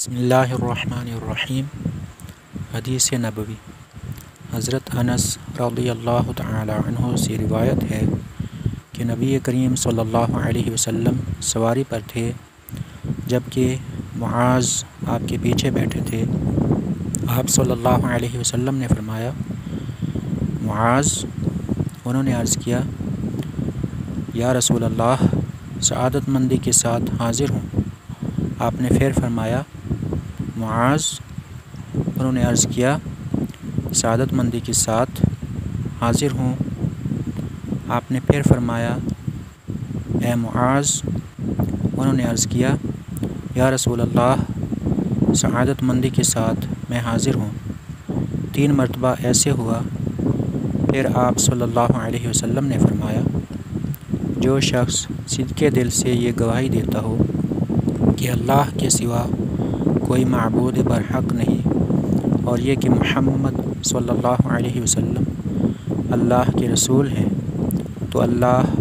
بسم اللہ الرحمن الرحیم۔ حدیث نبوی۔ حضرت انس رضی اللہ تعالی عنہ سے روایت ہے کہ نبی کریم صلی اللہ علیہ وسلم سواری پر تھے، جبکہ معاذ آپ کے پیچھے بیٹھے تھے۔ آپ صلی اللہ علیہ وسلم نے فرمایا، معاذ؟ انہوں نے عرض کیا، یا رسول اللہ، سعادت مندی کے ساتھ حاضر ہوں۔ آپ نے پھر فرمایا، معاذ؟ انہوں نے عرض کیا، سعادت مندی کے ساتھ حاضر ہوں۔ آپ نے پھر فرمایا، اے معاذ؟ انہوں نے عرض کیا، یا رسول اللہ، سعادت مندی کے ساتھ میں حاضر ہوں۔ 3 مرتبہ ایسے ہوا۔ پھر آپ صلی اللہ علیہ وسلم نے فرمایا، جو شخص صدقے دل سے یہ گواہی دیتا ہو کہ اللہ کے سوا کوئی معبود برحق نہیں، اور یہ کہ محمد صلی اللہ علیہ وسلم اللہ کے رسول ہیں، تو اللہ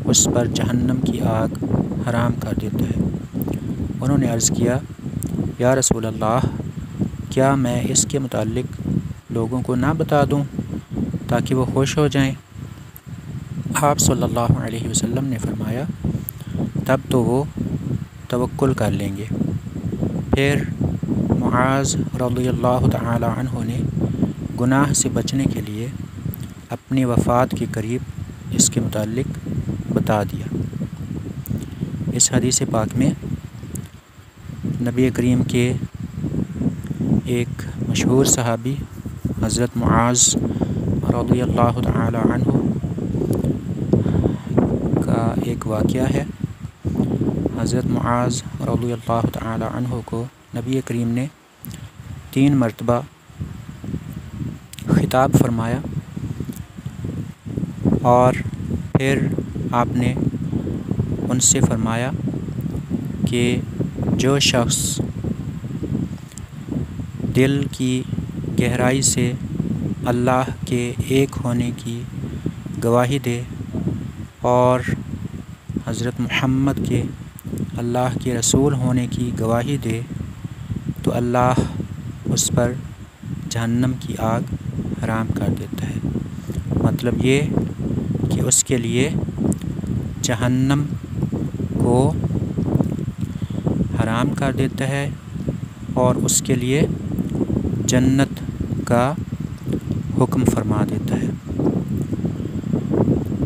اس پر جہنم کی آگ حرام کر دیتا ہے۔ انہوں نے عرض کیا، یا رسول اللہ، کیا میں اس کے متعلق لوگوں کو نہ بتا دوں تاکہ وہ خوش ہو جائیں؟ آپ صلی اللہ علیہ وسلم نے فرمایا، تب تو وہ توکل کر لیں گے۔ پھر معاذ رضی اللہ تعالی عنہ نے گناہ سے بچنے کے لیے اپنی وفات کے قریب اس کے متعلق بتا دیا۔ اس حدیث پاک میں نبی کریم کے ایک مشہور صحابی حضرت معاذ رضی اللہ تعالی عنہ کا ایک واقعہ ہے۔ حضرت معاذ رضی اللہ تعالی عنہ کو نبی کریم نے 3 مرتبہ خطاب فرمایا، اور پھر آپ نے ان سے فرمایا کہ جو شخص دل کی گہرائی سے اللہ کے ایک ہونے کی گواہی دے اور حضرت محمد کے اللہ کے رسول ہونے کی گواہی دے، تو اللہ اس پر جہنم کی آگ حرام کر دیتا ہے۔ مطلب یہ کہ اس کے لیے جہنم کو حرام کر دیتا ہے اور اس کے لیے جنت کا حکم فرما دیتا ہے۔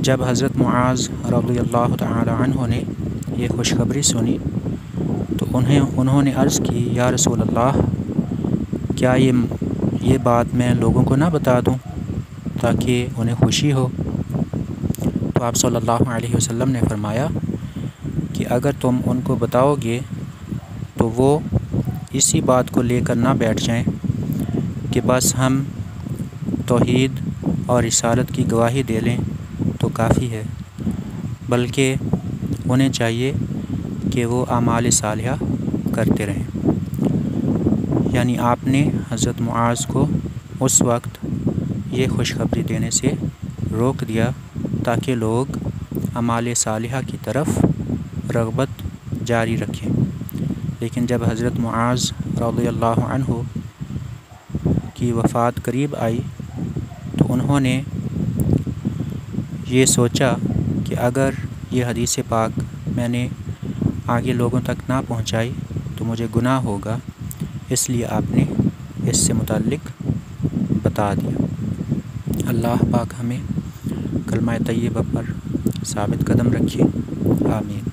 جب حضرت معاذ رضی اللہ تعالی عنہ نے یہ خوشخبری سنی تو انہوں نے عرض کی، یا رسول اللہ، کیا یہ بات میں لوگوں کو نہ بتا دوں تاکہ انہیں خوشی ہو؟ تو آپ صلی اللہ علیہ وسلم نے فرمایا کہ اگر تم ان کو بتاؤ گے تو وہ اسی بات کو لے کر نہ بیٹھ جائیں کہ بس ہم توحید اور رسالت کی گواہی دے لیں تو کافی ہے، بلکہ انہیں چاہیے کہ وہ اعمال صالحہ کرتے رہیں۔ یعنی آپ نے حضرت معاذ کو اس وقت یہ خوشخبری دینے سے روک دیا تاکہ لوگ اعمال صالحہ کی طرف رغبت جاری رکھیں۔ لیکن جب حضرت معاذ رضی اللہ عنہ کی وفات قریب آئی تو انہوں نے یہ سوچا کہ اگر یہ حدیث پاک میں نے آگے لوگوں تک نہ پہنچائی تو مجھے گناہ ہوگا، اس لیے آپ نے اس سے متعلق بتا دیا۔ اللہ پاک ہمیں کلمہ طیبہ پر ثابت قدم رکھے، آمین۔